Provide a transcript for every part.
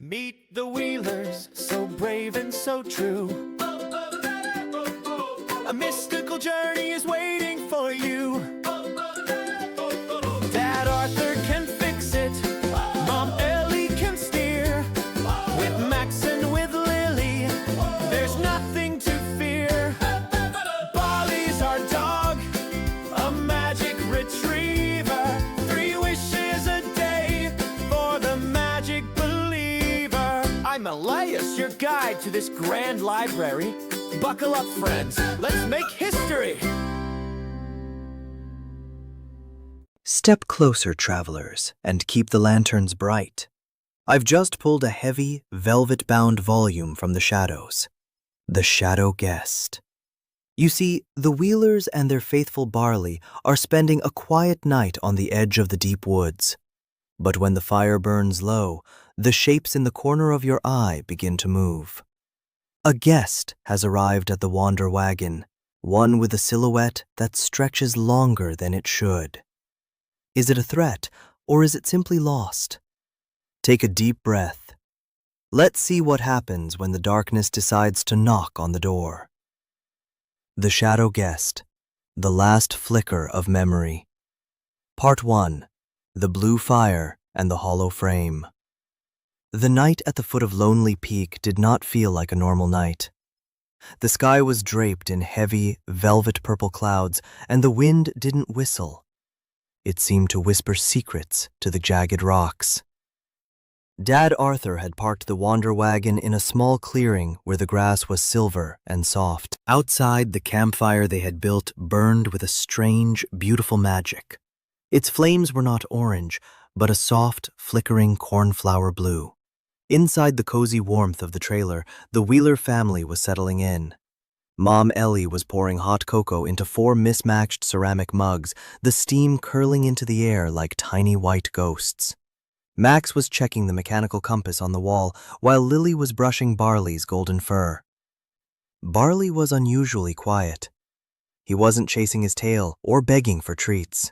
Meet the Wheelers, so brave and so true. A mystical journey is waiting for you. Dad Arthur can fix it. Mom Ellie can steer. With Max and with Lily, there's nothing to fear. Barley's our dog, a magic retriever. 3 wishes a day for the magic believer. I'm Elias, your guide to this grand library. Buckle up, friends. Let's make history. Step closer, travelers, and keep the lanterns bright. I've just pulled a heavy, velvet-bound volume from the shadows. The Shadow Guest. You see, the Wheelers and their faithful Barley are spending a quiet night on the edge of the deep woods. But when the fire burns low, the shapes in the corner of your eye begin to move. A guest has arrived at the Wander Wagon, one with a silhouette that stretches longer than it should. Is it a threat, or is it simply lost? Take a deep breath. Let's see what happens when the darkness decides to knock on the door. The Shadow Guest, the last flicker of memory. Part 1. The Blue Fire and the Hollow Frame. The night at the foot of Lonely Peak did not feel like a normal night. The sky was draped in heavy, velvet-purple clouds, and the wind didn't whistle. It seemed to whisper secrets to the jagged rocks. Dad Arthur had parked the Wander Wagon in a small clearing where the grass was silver and soft. Outside, the campfire they had built burned with a strange, beautiful magic. Its flames were not orange, but a soft, flickering cornflower blue. Inside the cozy warmth of the trailer, the Wheeler family was settling in. Mom Ellie was pouring hot cocoa into 4 mismatched ceramic mugs, the steam curling into the air like tiny white ghosts. Max was checking the mechanical compass on the wall, while Lily was brushing Barley's golden fur. Barley was unusually quiet. He wasn't chasing his tail or begging for treats.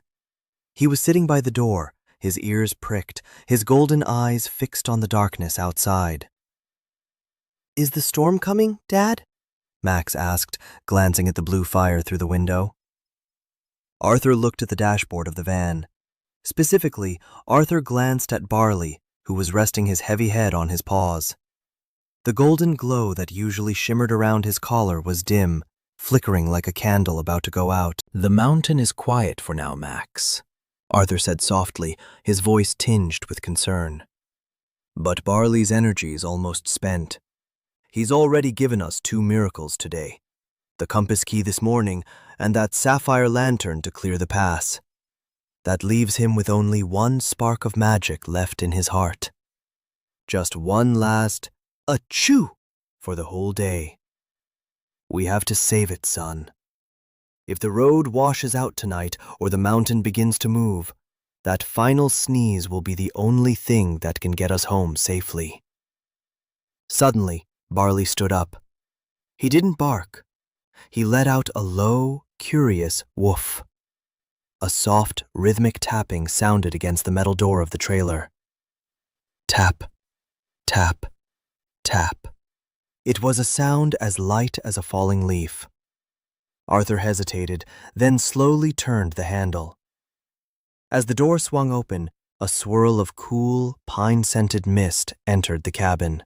He was sitting by the door, his ears pricked, his golden eyes fixed on the darkness outside. "Is the storm coming, Dad?" Max asked, glancing at the blue fire through the window. Arthur looked at the dashboard of the van. Specifically, Arthur glanced at Barley, who was resting his heavy head on his paws. The golden glow that usually shimmered around his collar was dim, flickering like a candle about to go out. "The mountain is quiet for now, Max," Arthur said softly, his voice tinged with concern. "But Barley's energy's almost spent. He's already given us 2 miracles today. The compass key this morning, and that sapphire lantern to clear the pass. That leaves him with only 1 spark of magic left in his heart. Just one last achoo for the whole day. We have to save it, son. If the road washes out tonight or the mountain begins to move, that final sneeze will be the only thing that can get us home safely." Suddenly, Barley stood up. He didn't bark. He let out a low, curious woof. A soft, rhythmic tapping sounded against the metal door of the trailer. Tap, tap, tap. It was a sound as light as a falling leaf. Arthur hesitated, then slowly turned the handle. As the door swung open, a swirl of cool, pine-scented mist entered the cabin.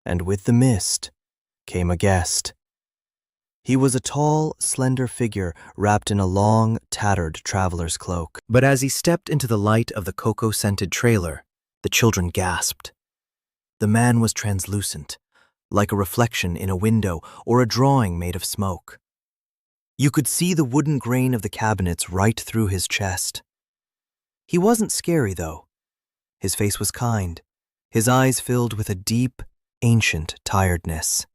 And with the mist came a guest. He was a tall, slender figure wrapped in a long, tattered traveler's cloak. But as he stepped into the light of the cocoa-scented trailer, the children gasped. The man was translucent, like a reflection in a window or a drawing made of smoke. You could see the wooden grain of the cabinets right through his chest. He wasn't scary, though. His face was kind, his eyes filled with a deep, ancient tiredness.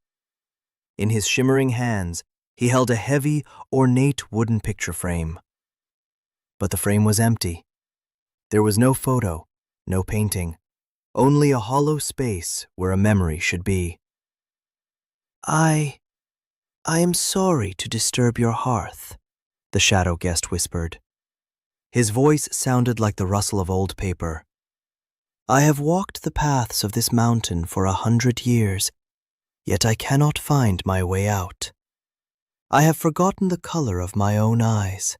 In his shimmering hands, he held a heavy, ornate wooden picture frame. But the frame was empty. There was no photo, no painting, only a hollow space where a memory should be. I am sorry to disturb your hearth," the shadow guest whispered. His voice sounded like the rustle of old paper. I have walked the paths of this mountain for 100 years, yet I cannot find my way out. I have forgotten the color of my own eyes.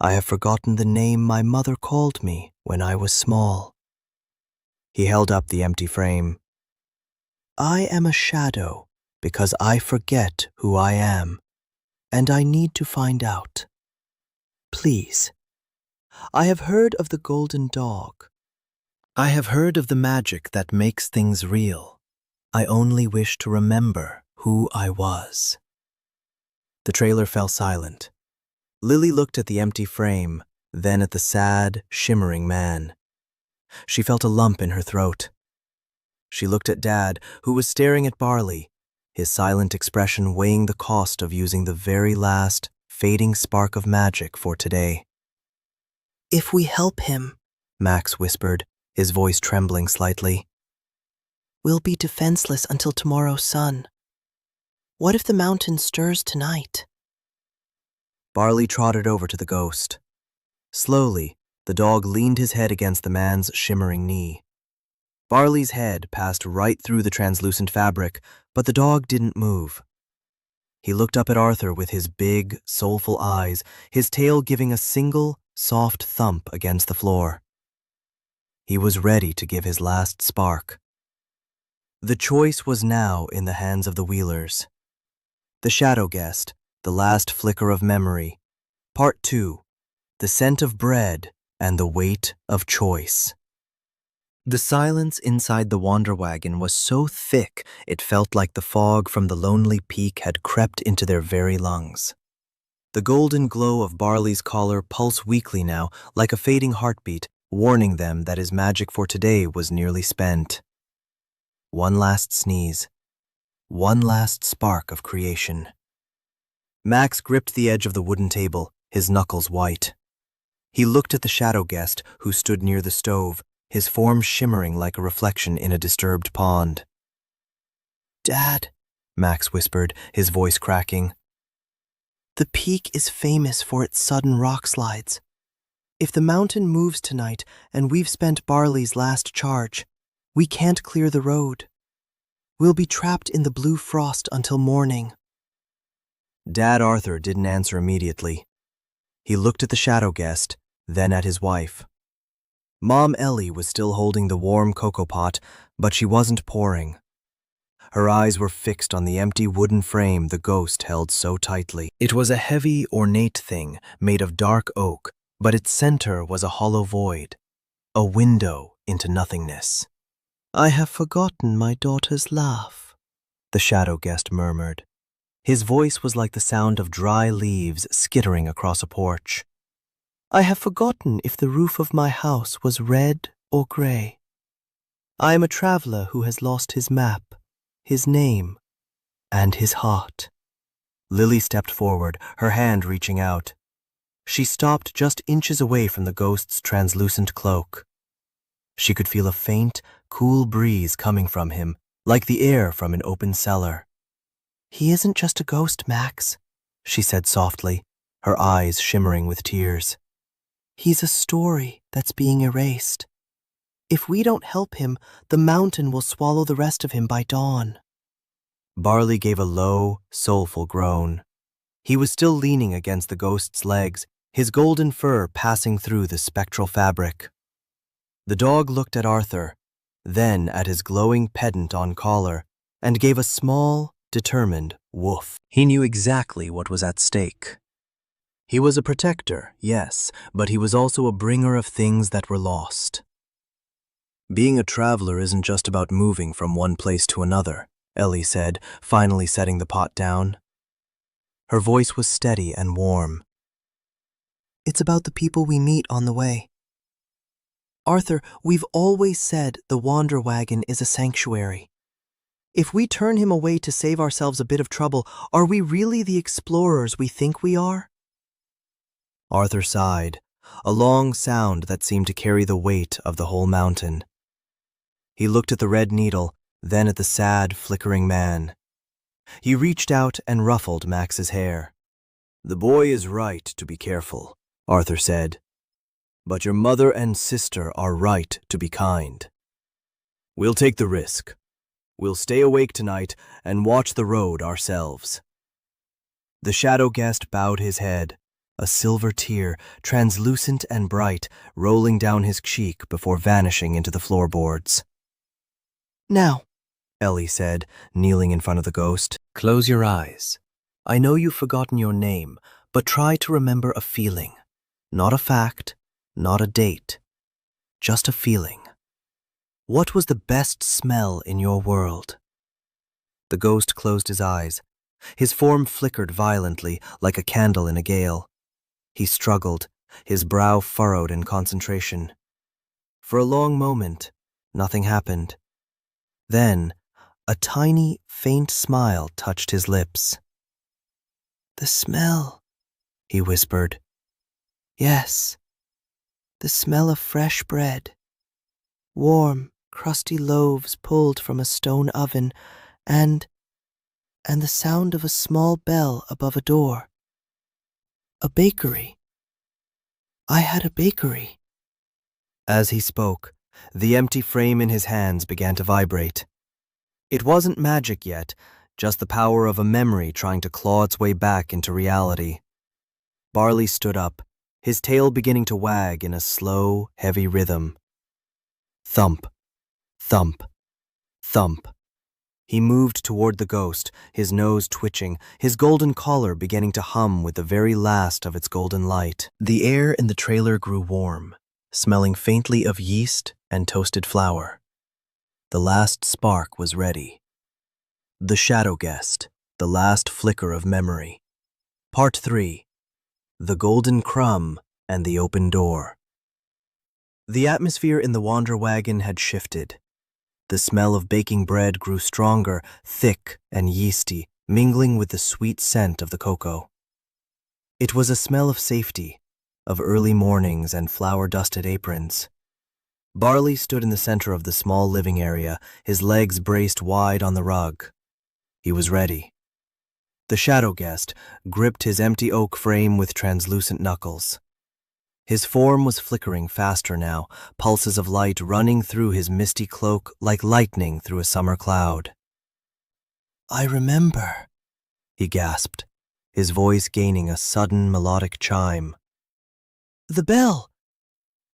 I have forgotten the name my mother called me when I was small. He held up the empty frame. I am a shadow because I forget who I am, and I need to find out. Please. I have heard of the golden dog. I have heard of the magic that makes things real. I only wish to remember who I was. The trailer fell silent. Lily looked at the empty frame, then at the sad, shimmering man. She felt a lump in her throat. She looked at Dad, who was staring at Barley, his silent expression weighing the cost of using the very last, fading spark of magic for today. If we help him, Max whispered, his voice trembling slightly, we'll be defenseless until tomorrow's sun. What if the mountain stirs tonight? Barley trotted over to the ghost. Slowly, the dog leaned his head against the man's shimmering knee. Barley's head passed right through the translucent fabric, but the dog didn't move. He looked up at Arthur with his big, soulful eyes, his tail giving a single, soft thump against the floor. He was ready to give his last spark. The choice was now in the hands of the Wheelers. The Shadow Guest, the last flicker of memory. Part 2, the scent of bread and the weight of choice. The silence inside the Wander Wagon was so thick it felt like the fog from the lonely peak had crept into their very lungs. The golden glow of Barley's collar pulsed weakly now, like a fading heartbeat, warning them that his magic for today was nearly spent. One last sneeze. One last spark of creation. Max gripped the edge of the wooden table, his knuckles white. He looked at the Shadow Guest, who stood near the stove, his form shimmering like a reflection in a disturbed pond. Dad, Max whispered, his voice cracking. The peak is famous for its sudden rock slides. If the mountain moves tonight and we've spent Barley's last charge, we can't clear the road. We'll be trapped in the blue frost until morning. Dad Arthur didn't answer immediately. He looked at the Shadow Guest, then at his wife. Mom Ellie was still holding the warm cocoa pot, but she wasn't pouring. Her eyes were fixed on the empty wooden frame the ghost held so tightly. It was a heavy, ornate thing made of dark oak, but its center was a hollow void, a window into nothingness. I have forgotten my daughter's laugh, the Shadow Guest murmured. His voice was like the sound of dry leaves skittering across a porch. I have forgotten if the roof of my house was red or gray. I am a traveler who has lost his map, his name, and his heart. Lily stepped forward, her hand reaching out. She stopped just inches away from the ghost's translucent cloak. She could feel a faint, cool breeze coming from him, like the air from an open cellar. He isn't just a ghost, Max, she said softly, her eyes shimmering with tears. He's a story that's being erased. If we don't help him, the mountain will swallow the rest of him by dawn. Barley gave a low, soulful groan. He was still leaning against the ghost's legs, his golden fur passing through the spectral fabric. The dog looked at Arthur, then at his glowing pendant on collar, and gave a small, determined woof. He knew exactly what was at stake. He was a protector, yes, but he was also a bringer of things that were lost. Being a traveler isn't just about moving from one place to another, Ellie said, finally setting the pot down. Her voice was steady and warm. It's about the people we meet on the way. Arthur, we've always said the Wander Wagon is a sanctuary. If we turn him away to save ourselves a bit of trouble, are we really the explorers we think we are? Arthur sighed, a long sound that seemed to carry the weight of the whole mountain. He looked at the red needle, then at the sad, flickering man. He reached out and ruffled Max's hair. The boy is right to be careful, Arthur said. But your mother and sister are right to be kind. We'll take the risk. We'll stay awake tonight and watch the road ourselves." The shadow guest bowed his head, a silver tear, translucent and bright, rolling down his cheek before vanishing into the floorboards. "Now," Ellie said, kneeling in front of the ghost, "close your eyes. I know you've forgotten your name, but try to remember a feeling. Not a fact, not a date. Just a feeling. What was the best smell in your world?" The ghost closed his eyes. His form flickered violently, like a candle in a gale. He struggled, his brow furrowed in concentration. For a long moment, nothing happened. Then, a tiny, faint smile touched his lips. "The smell," he whispered. "Yes, the smell of fresh bread. Warm, crusty loaves pulled from a stone oven, and the sound of a small bell above a door. A bakery. I had a bakery." As he spoke, the empty frame in his hands began to vibrate. It wasn't magic yet, just the power of a memory trying to claw its way back into reality. Barley stood up, his tail beginning to wag in a slow, heavy rhythm. Thump, thump, thump. He moved toward the ghost, his nose twitching, his golden collar beginning to hum with the very last of its golden light. The air in the trailer grew warm, smelling faintly of yeast and toasted flour. The last spark was ready. The Shadow Guest, the last flicker of memory. Part 3. The Golden Crumb and the Open Door. The atmosphere in the Wander Wagon had shifted. The smell of baking bread grew stronger, thick and yeasty, mingling with the sweet scent of the cocoa. It was a smell of safety, of early mornings and flour-dusted aprons. Barley stood in the center of the small living area, his legs braced wide on the rug. He was ready. The Shadow Guest gripped his empty oak frame with translucent knuckles. His form was flickering faster now, pulses of light running through his misty cloak like lightning through a summer cloud. "I remember," he gasped, his voice gaining a sudden melodic chime. "The bell!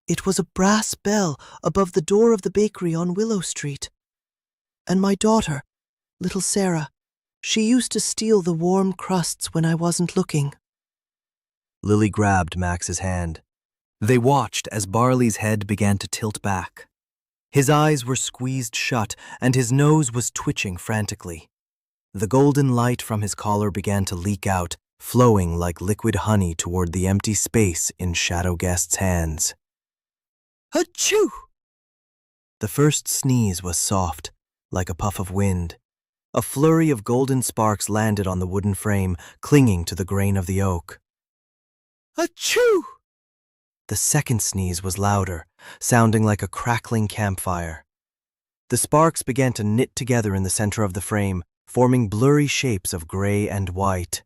It was a brass bell above the door of the bakery on Willow Street. And my daughter, little Sarah, she used to steal the warm crusts when I wasn't looking." Lily grabbed Max's hand. They watched as Barley's head began to tilt back. His eyes were squeezed shut, and his nose was twitching frantically. The golden light from his collar began to leak out, flowing like liquid honey toward the empty space in Shadow Guest's hands. "Achoo!" The first sneeze was soft, like a puff of wind. A flurry of golden sparks landed on the wooden frame, clinging to the grain of the oak. "Achoo!" The second sneeze was louder, sounding like a crackling campfire. The sparks began to knit together in the center of the frame, forming blurry shapes of gray and white.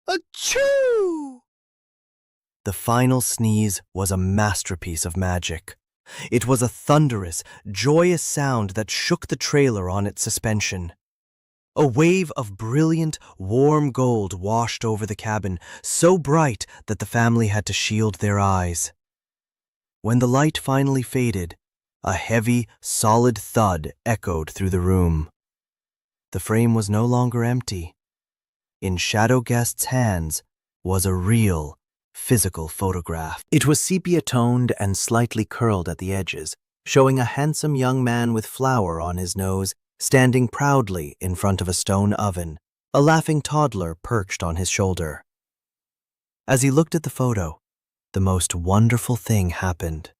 "Achoo!" The final sneeze was a masterpiece of magic. It was a thunderous, joyous sound that shook the trailer on its suspension. A wave of brilliant, warm gold washed over the cabin, so bright that the family had to shield their eyes. When the light finally faded, a heavy, solid thud echoed through the room. The frame was no longer empty. In Shadow Guest's hands was a real, physical photograph. It was sepia-toned and slightly curled at the edges, showing a handsome young man with flour on his nose, standing proudly in front of a stone oven, a laughing toddler perched on his shoulder. As he looked at the photo, the most wonderful thing happened.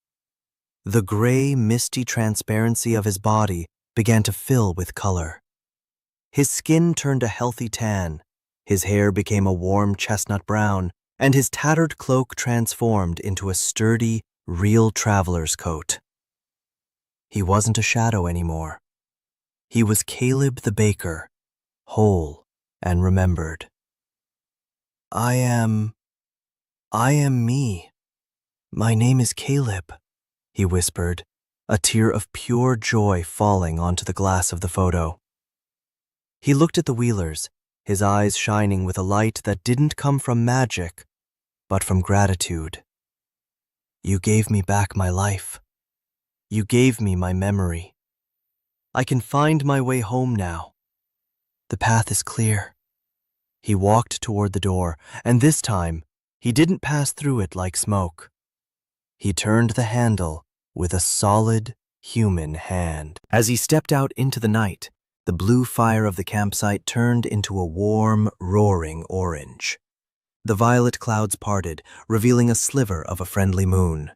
The gray, misty transparency of his body began to fill with color. His skin turned a healthy tan, his hair became a warm chestnut brown, and his tattered cloak transformed into a sturdy, real traveler's coat. He wasn't a shadow anymore. He was Caleb the baker, whole and remembered. I am me," My name is Caleb, he whispered, a tear of pure joy falling onto the glass of the photo. He looked at the Wheelers, his eyes shining with a light that didn't come from magic, but from gratitude. You gave me back my life. You gave me my memory. I can find my way home now. The path is clear. He walked toward the door, and this time, he didn't pass through it like smoke. He turned the handle with a solid, human hand. As he stepped out into the night, the blue fire of the campsite turned into a warm, roaring orange. The violet clouds parted, revealing a sliver of a friendly moon.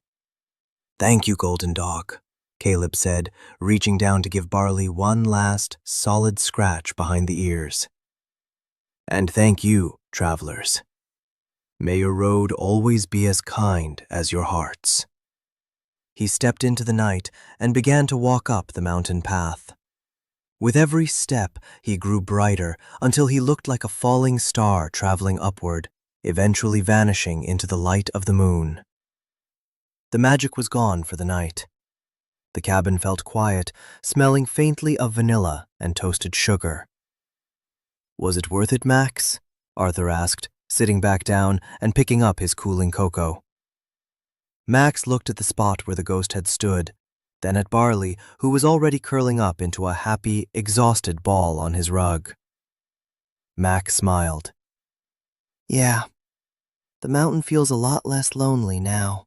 Thank you, Golden Dog, Caleb said, reaching down to give Barley one last, solid scratch behind the ears. And thank you, travelers. May your road always be as kind as your hearts. He stepped into the night and began to walk up the mountain path. With every step, he grew brighter until he looked like a falling star traveling upward, eventually vanishing into the light of the moon. The magic was gone for the night. The cabin felt quiet, smelling faintly of vanilla and toasted sugar. Was it worth it, Max? Arthur asked, sitting back down and picking up his cooling cocoa. Max looked at the spot where the ghost had stood, then at Barley, who was already curling up into a happy, exhausted ball on his rug. Max smiled. Yeah, the mountain feels a lot less lonely now.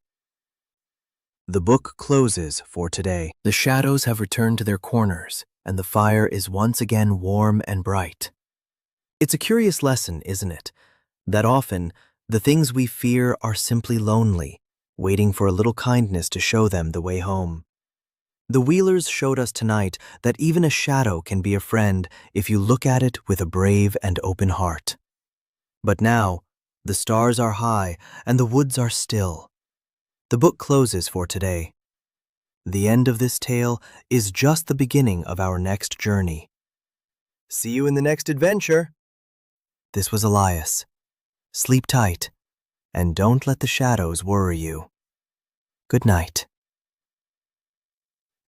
The book closes for today. The shadows have returned to their corners, and the fire is once again warm and bright. It's a curious lesson, isn't it? That often, the things we fear are simply lonely, waiting for a little kindness to show them the way home. The Wheelers showed us tonight that even a shadow can be a friend if you look at it with a brave and open heart. But now, the stars are high and the woods are still. The book closes for today. The end of this tale is just the beginning of our next journey. See you in the next adventure. This was Elias. Sleep tight, and don't let the shadows worry you. Good night.